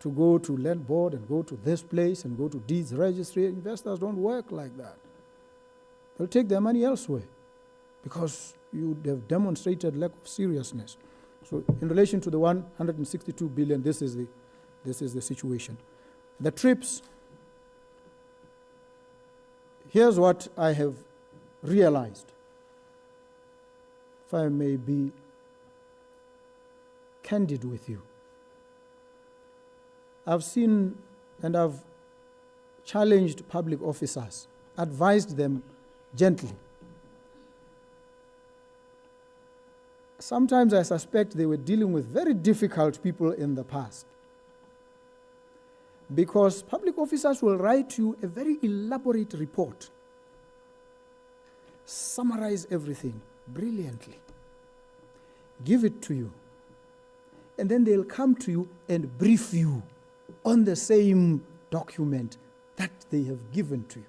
to go to land board and go to this place and go to deeds registry. Investors don't work like that. They'll take their money elsewhere because you have demonstrated lack of seriousness. So in relation to the 162 billion, this is the situation. The trips, here's what I have realized, if I may be candid with you. I've seen and I've challenged public officers, advised them gently. Sometimes I suspect they were dealing with very difficult people in the past, because public officers will write you a very elaborate report, summarize everything brilliantly, give it to you, and then they'll come to you and brief you on the same document that they have given to you.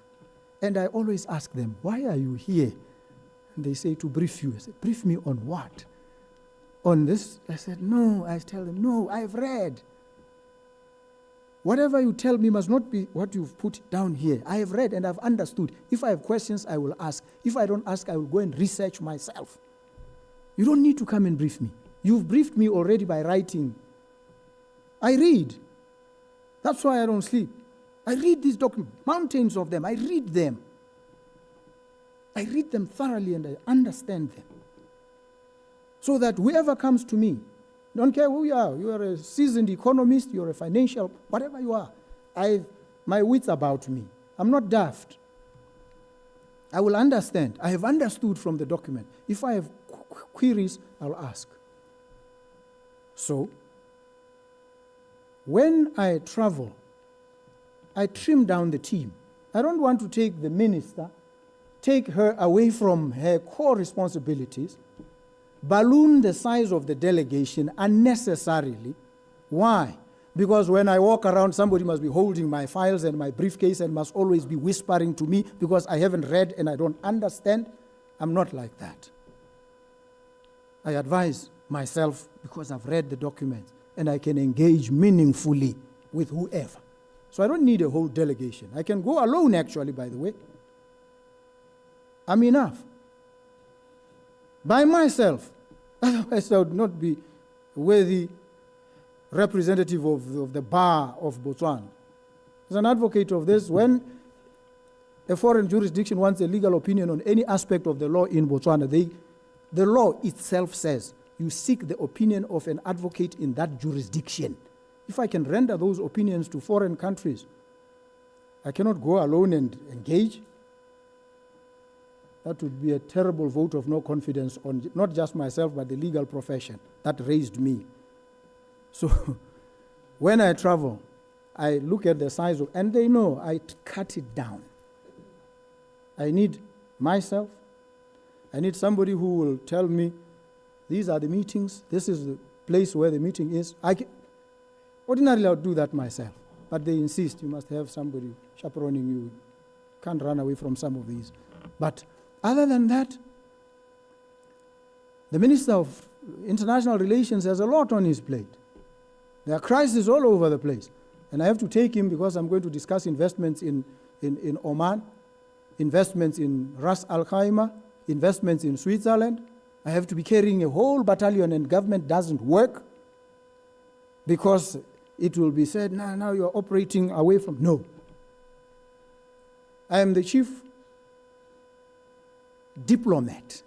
And I always ask them, why are you here? And they say, to brief you. I said, brief me on what? On this? I said, no. I tell them, no, I've read. Whatever you tell me must not be what you've put down here. I have read and I've understood. If I have questions, I will ask. If I don't ask, I will go and research myself. You don't need to come and brief me. You've briefed me already by writing. I read. That's why I don't sleep. I read these documents, mountains of them. I read them. I read them thoroughly and I understand them. So that whoever comes to me, don't care who you are a seasoned economist, you're a financial, whatever you are, my wits about me. I'm not daft. I will understand. I have understood from the document. If I have queries, I'll ask. So, when I travel, I trim down the team. I don't want to take the minister, take her away from her core responsibilities, balloon the size of the delegation unnecessarily. Why? Because when I walk around, somebody must be holding my files and my briefcase and must always be whispering to me because I haven't read and I don't understand. I'm not like that. I advise myself because I've read the documents and I can engage meaningfully with whoever. So I don't need a whole delegation. I can go alone, actually, by the way. I'm enough. By myself. Otherwise, I would not be a worthy representative of the bar of Botswana. As an advocate of this, when a foreign jurisdiction wants a legal opinion on any aspect of the law in Botswana, the law itself says you seek the opinion of an advocate in that jurisdiction. If I can render those opinions to foreign countries, I cannot go alone and engage. That would be a terrible vote of no confidence on not just myself, but the legal profession that raised me. So when I travel, I look at the size of, and they know I cut it down. I need myself. I need somebody who will tell me, these are the meetings, this is the place where the meeting is. Ordinarily, I would do that myself, but they insist you must have somebody chaperoning you. Can't run away from some of these. But other than that, the Minister of International Relations has a lot on his plate. There are crises all over the place. And I have to take him because I'm going to discuss investments in Oman, investments in Ras Al Khaimah, investments in Switzerland. I have to be carrying a whole battalion and government doesn't work because it will be said, now you're operating away from, no. I am the chief diplomat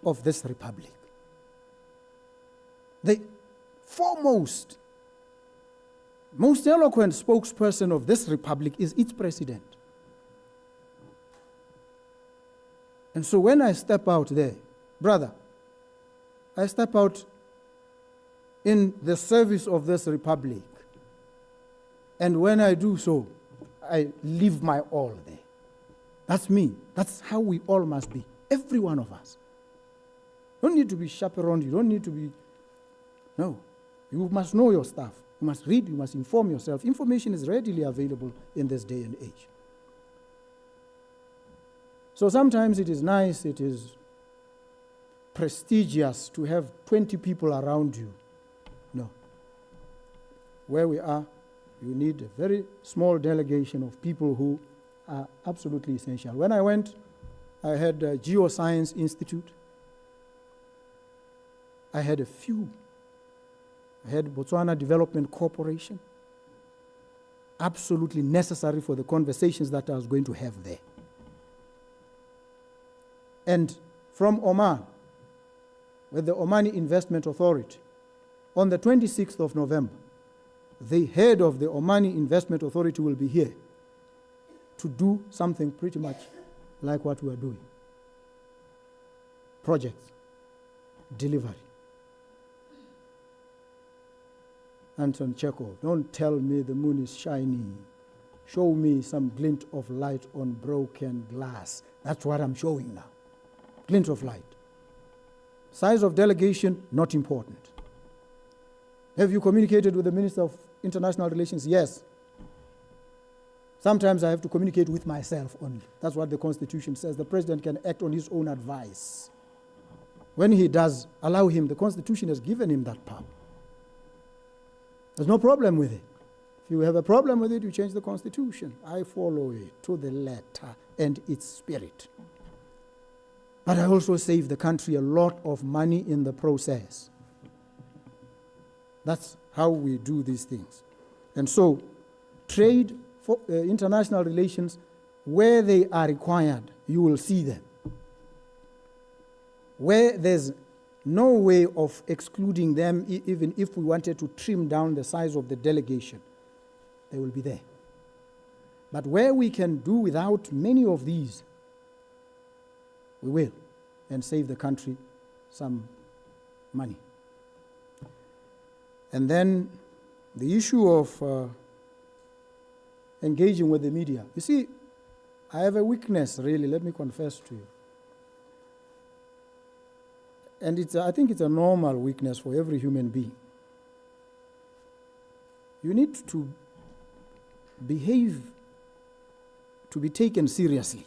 of this republic. The foremost, most eloquent spokesperson of this republic is its president. And so when I step out there, brother, I step out in the service of this republic. And when I do so, I leave my all there. That's me. That's how we all must be. Every one of us. You don't need to be chaperoned. You don't need to be... No. You must know your stuff. You must read. You must inform yourself. Information is readily available in this day and age. So sometimes it is nice, it is prestigious to have 20 people around you. No. Where we are, you need a very small delegation of people who are absolutely essential. When I went, I had a Geoscience Institute. I had a few. I had Botswana Development Corporation. Absolutely necessary for the conversations that I was going to have there. And from Oman, with the Omani Investment Authority, on the 26th of November, the head of the Omani Investment Authority will be here to do something pretty much like what we are doing. Projects, delivery. Anton Chekhov, don't tell me the moon is shining. Show me some glint of light on broken glass. That's what I'm showing now. Glint of light. Size of delegation, not important. Have you communicated with the Minister of International Relations? Yes. Sometimes I have to communicate with myself only. That's what the Constitution says. The President can act on his own advice. When he does, allow him. The Constitution has given him that power. There's no problem with it. If you have a problem with it, you change the Constitution. I follow it to the letter and its spirit. But I also save the country a lot of money in the process. That's how we do these things. And so, trade, for, international relations, where they are required, you will see them. Where there's no way of excluding them, even if we wanted to trim down the size of the delegation, they will be there. But where we can do without many of these, we will, and save the country some money. And then the issue of engaging with the media. You see, I have a weakness, really, let me confess to you. And I think it's a normal weakness for every human being. You need to behave to be taken seriously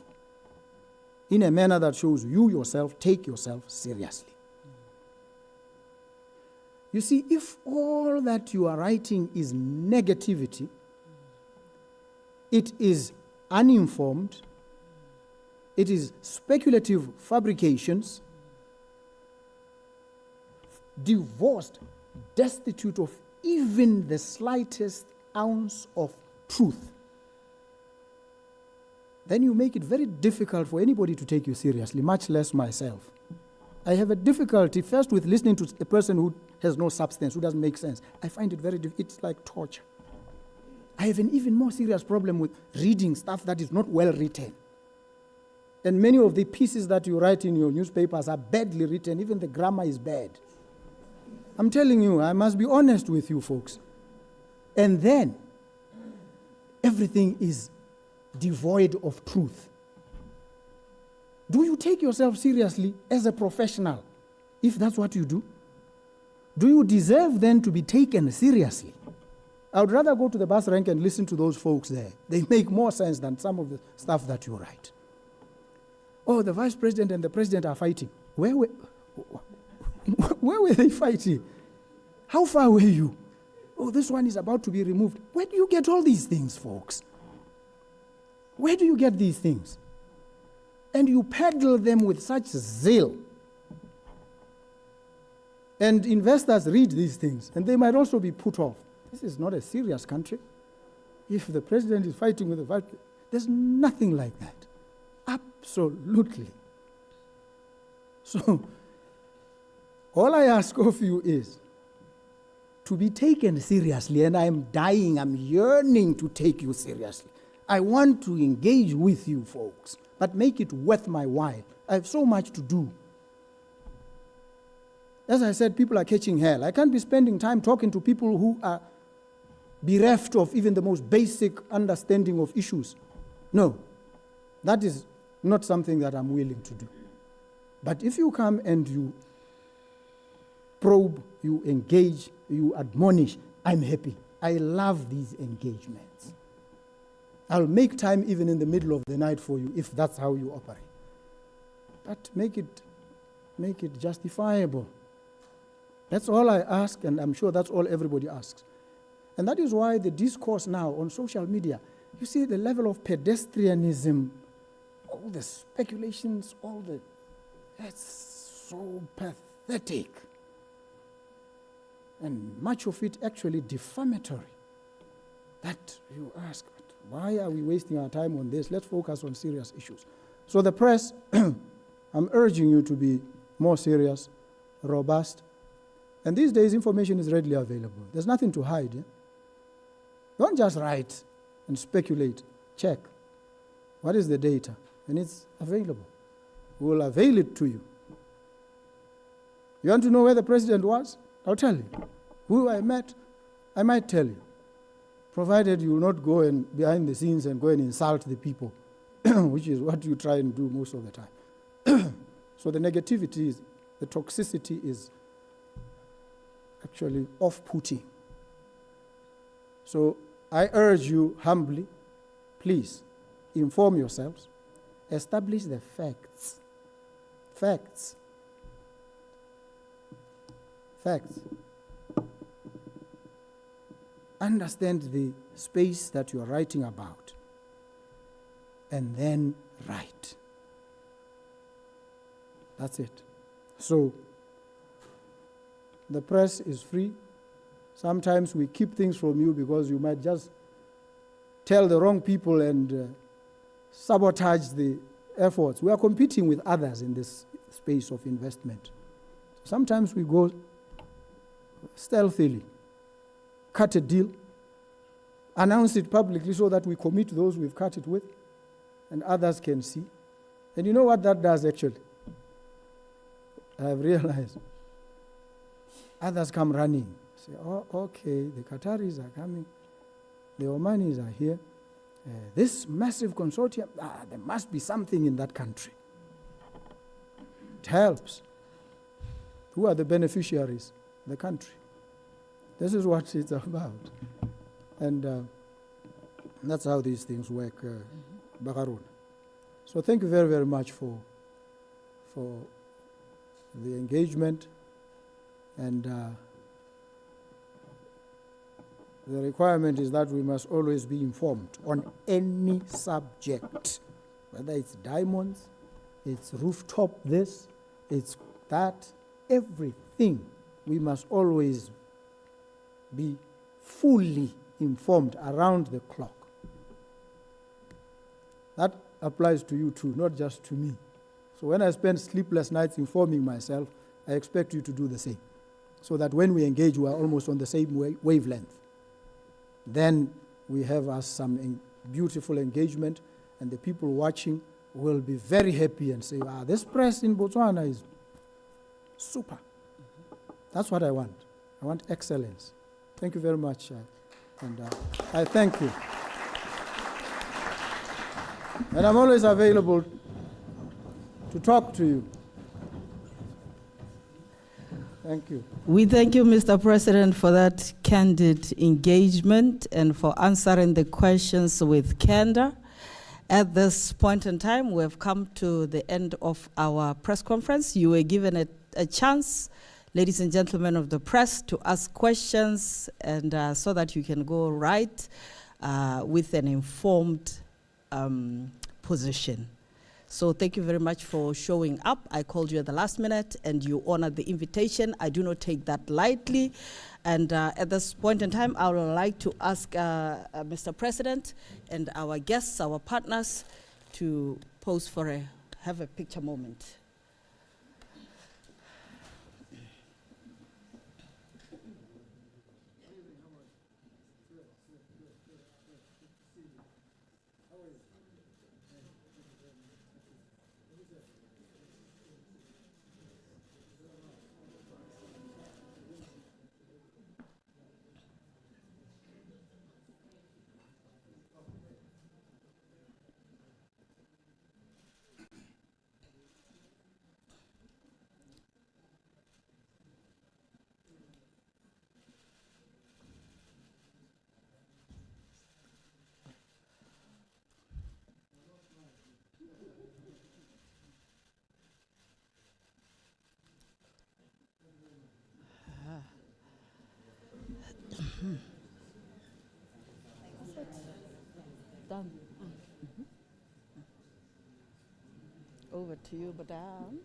in a manner that shows you yourself take yourself seriously. You see, if all that you are writing is negativity, it is uninformed, it is speculative fabrications, divorced, destitute of even the slightest ounce of truth, then you make it very difficult for anybody to take you seriously, much less myself. I have a difficulty first with listening to a person who has no substance, who doesn't make sense. I find it very difficult. It's like torture. I have an even more serious problem with reading stuff that is not well written. And many of the pieces that you write in your newspapers are badly written. Even the grammar is bad. I'm telling you, I must be honest with you folks. And then, everything is devoid of truth. Do you take yourself seriously as a professional, if that's what you do? Do you deserve then to be taken seriously? I would rather go to the bus rank and listen to those folks there. They make more sense than some of the stuff that you write. Oh, the vice president and the president are fighting. Where were they fighting? How far were you? Oh, this one is about to be removed. Where do you get all these things, folks? Where do you get these things? And you peddle them with such zeal. And investors read these things, and they might also be put off. This is not a serious country. If the president is fighting with the vice president, there's nothing like that. Absolutely. So, all I ask of you is to be taken seriously, and I'm dying, I'm yearning to take you seriously. I want to engage with you folks, but make it worth my while. I have so much to do. As I said, people are catching hell. I can't be spending time talking to people who are bereft of even the most basic understanding of issues. No, that is not something that I'm willing to do. But if you come and you probe, you engage, you admonish, I'm happy. I love these engagements. I'll make time even in the middle of the night for you if that's how you operate. But make it justifiable. That's all I ask, and I'm sure that's all everybody asks. And that is why the discourse now on social media, you see the level of pedestrianism, all the speculations, that's so pathetic. And much of it actually defamatory. That you ask, why are we wasting our time on this? Let's focus on serious issues. So the press, I'm urging you to be more serious, robust. And these days, information is readily available. There's nothing to hide. Yeah? Don't just write and speculate. Check. What is the data? and it's available. We will avail it to you. You want to know where the president was? I'll tell you. Who I met, I might tell you, provided you will not go and behind the scenes and go and insult the people, which is what you try and do most of the time. So the negativity is, the toxicity is actually off-putting. So I urge you humbly, please inform yourselves, establish the facts. Facts. Facts. Understand the space that you are writing about, and then write. That's it. So, the press is free. Sometimes we keep things from you because you might just tell the wrong people and sabotage the efforts. We are competing with others in this space of investment. Sometimes we go stealthily, cut a deal, announce it publicly so that we commit those we've cut it with, and others can see. And you know what that does actually? I've realized others come running. Say, oh, okay, the Qataris are coming, the Omanis are here. This massive consortium, there must be something in that country. It helps. Who are the beneficiaries? The country. This is what it's about. And that's how these things work, Bagarun. So thank you very, very much for the engagement. And the requirement is that we must always be informed on any subject, whether it's diamonds, it's rooftop this, it's that, everything. We must always be fully informed around the clock. That applies to you too, not just to me. So when I spend sleepless nights informing myself, I expect you to do the same, so that when we engage, we are almost on the same wavelength. Then we have some beautiful engagement, and the people watching will be very happy and say, this press in Botswana is super. That's what I want. I want excellence. Thank you very much, and I thank you. And I'm always available to talk to you. Thank you. We thank you, Mr. President, for that candid engagement and for answering the questions with candor. At this point in time, we have come to the end of our press conference. You were given a chance, ladies and gentlemen of the press, to ask questions, and so that you can go right with an informed position. So thank you very much for showing up. I called you at the last minute and you honored the invitation. I do not take that lightly. And at this point in time, I would like to ask Mr. President and our guests, our partners, to pose for have a picture moment. Done. Over to you, madam.